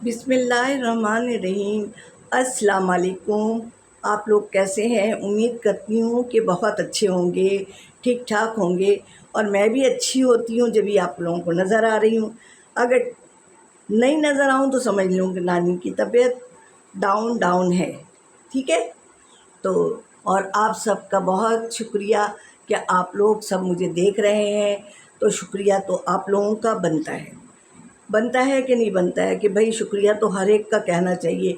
بسم اللہ الرحمن الرحیم۔ السلام علیکم۔ آپ لوگ کیسے ہیں؟ امید کرتی ہوں کہ بہت اچھے ہوں گے، ٹھیک ٹھاک ہوں گے، اور میں بھی اچھی ہوتی ہوں جب یہ آپ لوگوں کو نظر آ رہی ہوں۔ اگر نہیں نظر آؤں تو سمجھ لوں کہ نانی کی طبیعت ڈاؤن ہے، ٹھیک ہے؟ تو اور آپ سب کا بہت شکریہ کہ آپ لوگ سب مجھے دیکھ رہے ہیں، تو شکریہ تو آپ لوگوں کا بنتا ہے کہ نہیں بنتا ہے کہ بھائی شکریہ تو ہر ایک کا کہنا چاہیے۔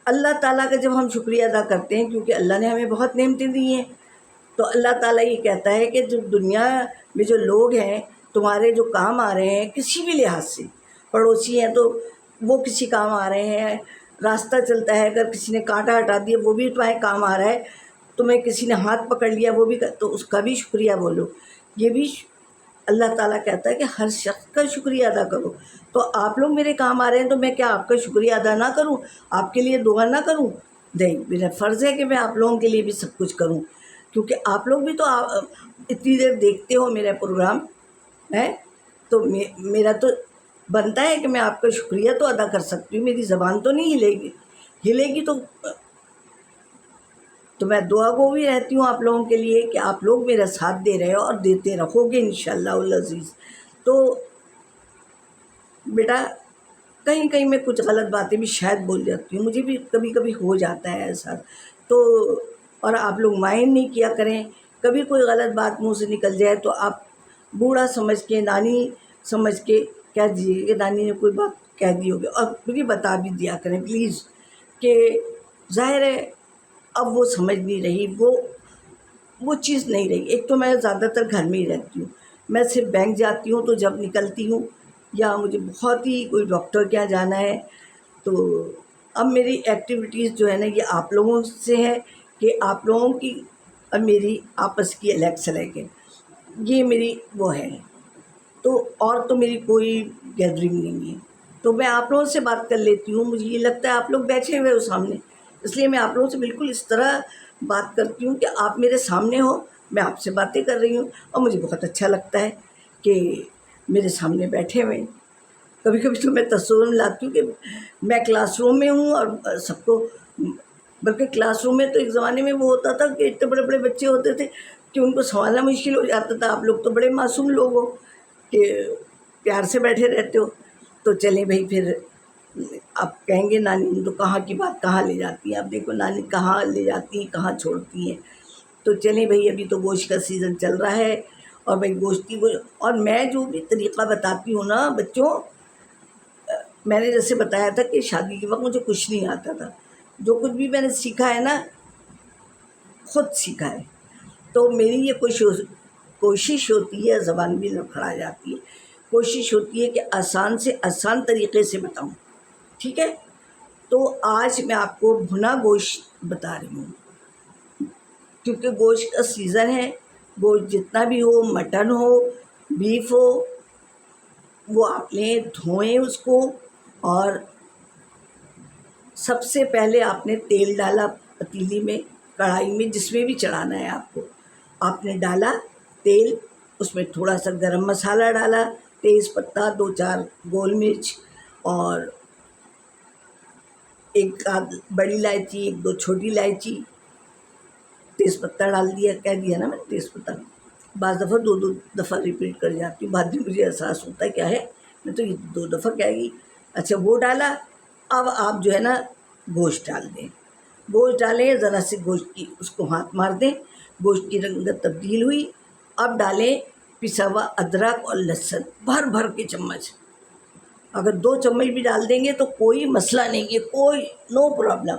اللہ تعالیٰ کا جب ہم شکریہ ادا کرتے ہیں، کیونکہ اللہ نے ہمیں بہت نعمتیں دی ہیں، تو اللہ تعالیٰ یہ کہتا ہے کہ جو دنیا میں جو لوگ ہیں تمہارے جو کام آ رہے ہیں کسی بھی لحاظ سے، پڑوسی ہیں تو وہ کسی کام آ رہے ہیں، راستہ چلتا ہے اگر کسی نے کانٹا ہٹا دیا وہ بھی تمہارے کام آ رہا ہے، تمہیں کسی نے ہاتھ پکڑ لیا وہ بھی، تو اس کا بھی شکریہ بولو۔ یہ بھی اللہ تعالیٰ کہتا ہے کہ ہر شخص کا شکریہ ادا کرو۔ تو آپ لوگ میرے کام آ رہے ہیں تو میں کیا آپ کا شکریہ ادا نہ کروں، آپ کے لیے دعا نہ کروں؟ نہیں، میرا فرض ہے کہ میں آپ لوگوں کے لیے بھی سب کچھ کروں، کیونکہ آپ لوگ بھی تو اتنی دیر دیکھتے ہو میرا پروگرام ہے، تو میرا تو بنتا ہے کہ میں آپ کا شکریہ تو ادا کر سکتی ہوں۔ میری زبان تو نہیں ہلے گی تو میں دعا گو بھی رہتی ہوں آپ لوگوں کے لیے کہ آپ لوگ میرا ساتھ دے رہے ہو اور دیتے رہو گے انشاءاللہ العزیز۔ تو بیٹا کہیں کہیں میں کچھ غلط باتیں بھی شاید بول جاتی ہوں، مجھے بھی کبھی کبھی ہو جاتا ہے ایسا، تو اور آپ لوگ مائنڈ نہیں کیا کریں، کبھی کوئی غلط بات منہ سے نکل جائے تو آپ بوڑھا سمجھ کے، نانی سمجھ کے کہہ دیجیے کہ نانی نے کوئی بات کہہ دی ہوگی، اور مجھے بتا بھی دیا کریں پلیز، کہ ظاہر ہے اب وہ سمجھ نہیں رہی، وہ چیز نہیں رہی۔ ایک تو میں زیادہ تر گھر میں ہی رہتی ہوں، میں صرف بینک جاتی ہوں تو جب نکلتی ہوں، یا مجھے بہت ہی کوئی ڈاکٹر کے یہاں جانا ہے، تو اب میری ایکٹیویٹیز جو ہے نا یہ آپ لوگوں سے ہے کہ آپ لوگوں کی اور میری آپس کی الگ سلگ ہے، یہ میری وہ ہے، تو اور تو میری کوئی گیدرنگ نہیں ہے، تو میں آپ لوگوں سے بات کر لیتی ہوں۔ مجھے یہ لگتا ہے آپ لوگ بیٹھے ہوئے ہو سامنے، اس لیے میں آپ لوگوں سے بالکل اس طرح بات کرتی ہوں کہ آپ میرے سامنے ہو، میں آپ سے باتیں کر رہی ہوں، اور مجھے بہت اچھا لگتا ہے کہ میرے سامنے بیٹھے ہوئے۔ کبھی کبھی تو میں تصور میں لاتی ہوں کہ میں کلاس روم میں ہوں اور سب کو، بلکہ کلاس روم میں تو ایک زمانے میں وہ ہوتا تھا کہ اتنے بڑے بڑے بچے ہوتے تھے کہ ان کو سنبھالنا مشکل ہو جاتا تھا، آپ لوگ تو بڑے معصوم لوگ ہو کہ پیار سے بیٹھے رہتے ہو۔ تو چلیں بھائی، پھر آپ کہیں گے نانی تو کہاں کی بات کہاں لے جاتی ہیں، اب دیکھو نانی کہاں لے جاتی ہیں کہاں چھوڑتی ہیں۔ تو چلیں بھائی، ابھی تو گوشت کا سیزن چل رہا ہے، اور بھائی گوشت اور میں جو بھی طریقہ بتاتی ہوں نا بچوں، میں نے جیسے بتایا تھا کہ شادی کے وقت مجھے کچھ نہیں آتا تھا، جو کچھ بھی میں نے سیکھا ہے نا خود سیکھا ہے، تو میری یہ کوشش ہوتی ہے، زبان بھی لڑکھڑا جاتی ہے، کوشش ہوتی ہے کہ آسان سے آسان طریقے سے بتاؤں، ٹھیک ہے؟ تو آج میں آپ کو بھنا گوشت بتا رہی ہوں، کیونکہ گوشت کا سیزن ہے، گوشت جتنا بھی ہو، مٹن ہو، بیف ہو، وہ آپ نے دھوئیں اس کو، اور سب سے پہلے آپ نے تیل ڈالا پتیلی میں، کڑھائی میں، جس میں بھی چڑھانا ہے آپ کو، آپ نے ڈالا تیل، اس میں تھوڑا سا گرم مسالہ ڈالا، تیز پتہ، 2-4 گول مرچ، اور ایک آدھ بڑی الائچی، 1-2 چھوٹی الائچی، تیز پتہ ڈال دیا، کہہ دیا نا میں نے تیز پتہ، بعض دفعہ 2 دفعہ ریپیٹ کر جاتی ہوں، بعد میں مجھے احساس ہوتا ہے کیا ہے میں تو یہ 2 دفعہ کہہ گئی۔ اچھا، وہ ڈالا، اب آپ جو ہے نا گوشت ڈال دیں، گوشت ڈالیں، ذرا سے گوشت کی اس کو ہاتھ مار دیں، گوشت کی رنگت تبدیل ہوئی، اب ڈالیں پسا ہوا ادرک اور لہسن بھر بھر کے چمچ، اگر 2 چمچ بھی ڈال دیں گے تو کوئی مسئلہ نہیں ہے، کوئی نو پرابلم،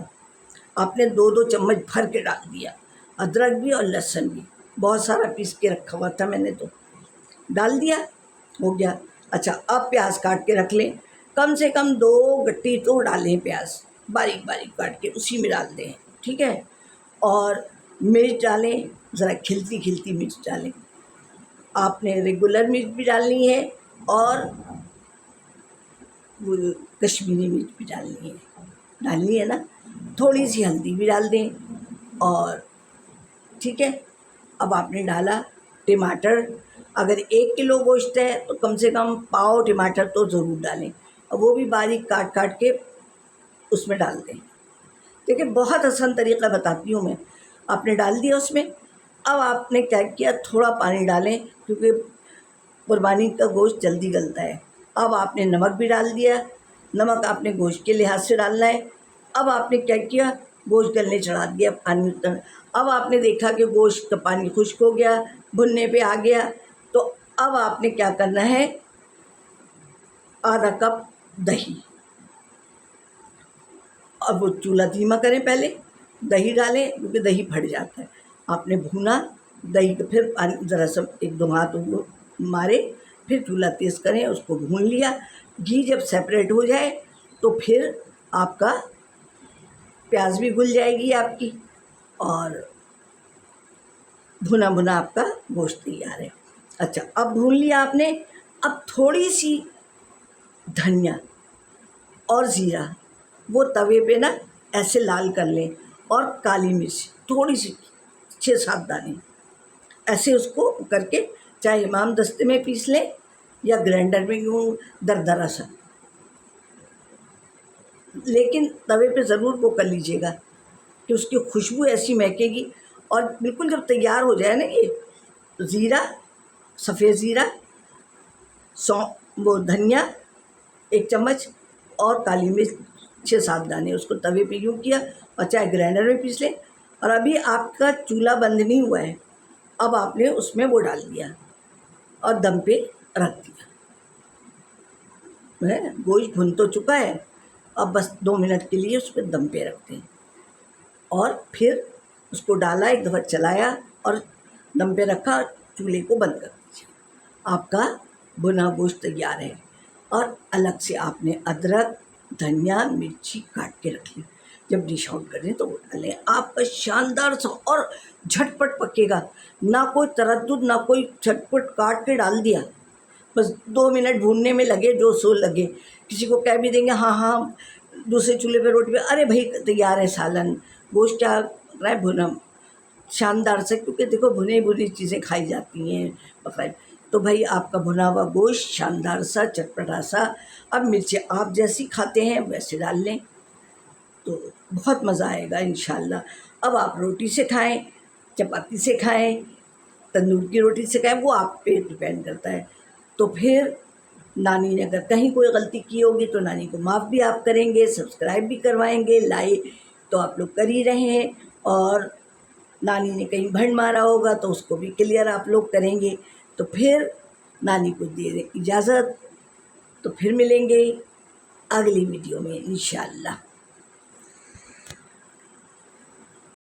آپ نے 2 چمچ بھر کے ڈال دیا، ادرک بھی اور لہسن بھی بہت سارا پیس کے رکھا ہوا تھا میں نے، تو ڈال دیا، ہو گیا۔ اچھا، اب پیاز کاٹ کے رکھ لیں، کم سے کم 2 گٹی تو ڈالیں، پیاز باریک باریک کاٹ کے اسی میں ڈال دیں، ٹھیک ہے؟ اور مرچ ڈالیں، ذرا کھلتی کھلتی مرچ ڈالیں، آپ نے ریگولر مرچ بھی ڈالنی ہے اور وہ کشمیری مرچ بھی ڈالنی ہے نا، تھوڑی سی ہلدی بھی ڈال دیں، اور ٹھیک ہے۔ اب آپ نے ڈالا ٹماٹر، اگر 1 کلو گوشت ہے تو کم سے کم پاؤ ٹماٹر تو ضرور ڈالیں، اور وہ بھی باریک کاٹ کاٹ کے اس میں ڈال دیں. دیکھیں بہت آسان طریقہ بتاتی ہوں میں. آپ نے ڈال دیا اس میں. اب آپ نے کیا کیا, تھوڑا پانی ڈالیں کیونکہ قربانی کا گوشت جلدی گلتا ہے. اب آپ نے نمک بھی ڈال دیا. نمک آپ نے گوشت کے لحاظ سے ڈالنا ہے. اب آپ نے کیا کیا, گوشت گلنے چڑھا دیا, پانی اتر. اب آپ نے دیکھا کہ گوشت کا پانی خشک ہو گیا, بھننے پہ آ گیا, تو اب آپ نے کیا کرنا ہے, آدھا کپ دہی. اب وہ چولہا دھیما کریں, پہلے دہی ڈالیں کیونکہ دہی پھٹ جاتا ہے. آپ نے بھونا دہی کو, پھر پانی ذرا سا ایک دو ہاتھ مارے, پھر چولہا تیز کریں, اس کو بھون لیا. گھی جب سیپریٹ ہو جائے تو پھر آپ کا پیاز بھی گل جائے گی آپ کی, اور بھنا بھنا آپ کا گوشت تیار ہے. اچھا, اب بھون لیا آپ نے. اب تھوڑی سی دھنیا اور زیرہ وہ توے پہ نا ایسے لال کر لیں, اور کالی مرچ تھوڑی سی 6-7 دانے, ایسے اس کو کر کے چاہے امام دستے میں پیس لیں یا گرینڈر میں یوں دردرا سا, لیکن توے پہ ضرور وہ کر لیجیے گا کہ اس کی خوشبو ایسی مہکے گی. اور بالکل جب تیار ہو جائے نا یہ زیرہ, سفید زیرہ, وہ دھنیا 1 چمچ اور کالی مرچ 6-7 دانے, اس کو توے پہ یوں کیا, اور چاہے گرینڈر میں پیس لیں. اور ابھی آپ کا چولہا بند نہیں ہوا ہے, اب آپ نے اس میں وہ ڈال دیا اور دم پہ رکھ دیا. گوشت بھن تو چکا ہے, اب بس 2 منٹ کے لیے اس پہ دم پہ رکھتے ہیں, اور پھر اس کو ڈالا, ایک دفعہ چلایا اور دم پہ رکھا, چولہے کو بند کر دیجیے. آپ کا بنا گوشت تیار ہے. اور الگ سے آپ نے ادرک, دھنیا, مرچی کاٹ کے رکھ لی. جب ڈش آؤٹ کریں تو وہ ڈالیں. آپ کا شاندار سا اور جھٹپٹ پکے گا, نہ کوئی تردد, نہ کوئی جھٹپٹ کاٹ کے ڈال دیا, بس 2 منٹ بھوننے میں لگے جو سو لگے. کسی کو کہہ بھی دیں گے ہاں دوسرے چولہے پہ روٹی پہ, ارے بھائی تیار ہے سالن, گوشت کیا رہا ہے بھنا شاندار سے, کیونکہ دیکھو بھنی بھنی چیزیں کھائی جاتی ہیں بقرعید. تو بھائی آپ کا بھنا ہوا گوشت شاندار سا, چٹپٹا سا. اب مرچیں آپ جیسی کھاتے ہیں ویسے ڈال لیں تو بہت مزہ آئے گا انشاءاللہ. اب آپ روٹی سے کھائیں, چپاتی سے کھائیں, تندور کی روٹی سے کھائیں, وہ آپ پہ ڈپینڈ کرتا ہے. تو پھر نانی نے اگر کہیں کوئی غلطی کی ہوگی تو نانی کو معاف بھی آپ کریں گے, سبسکرائب بھی کروائیں گے, لائک تو آپ لوگ کر ہی رہے ہیں, اور نانی نے کہیں بھنڈ مارا ہوگا تو اس کو بھی کلیئر آپ لوگ کریں گے. تو پھر نانی کو دے دیں اجازت, تو پھر ملیں گے اگلی ویڈیو میں انشاءاللہ.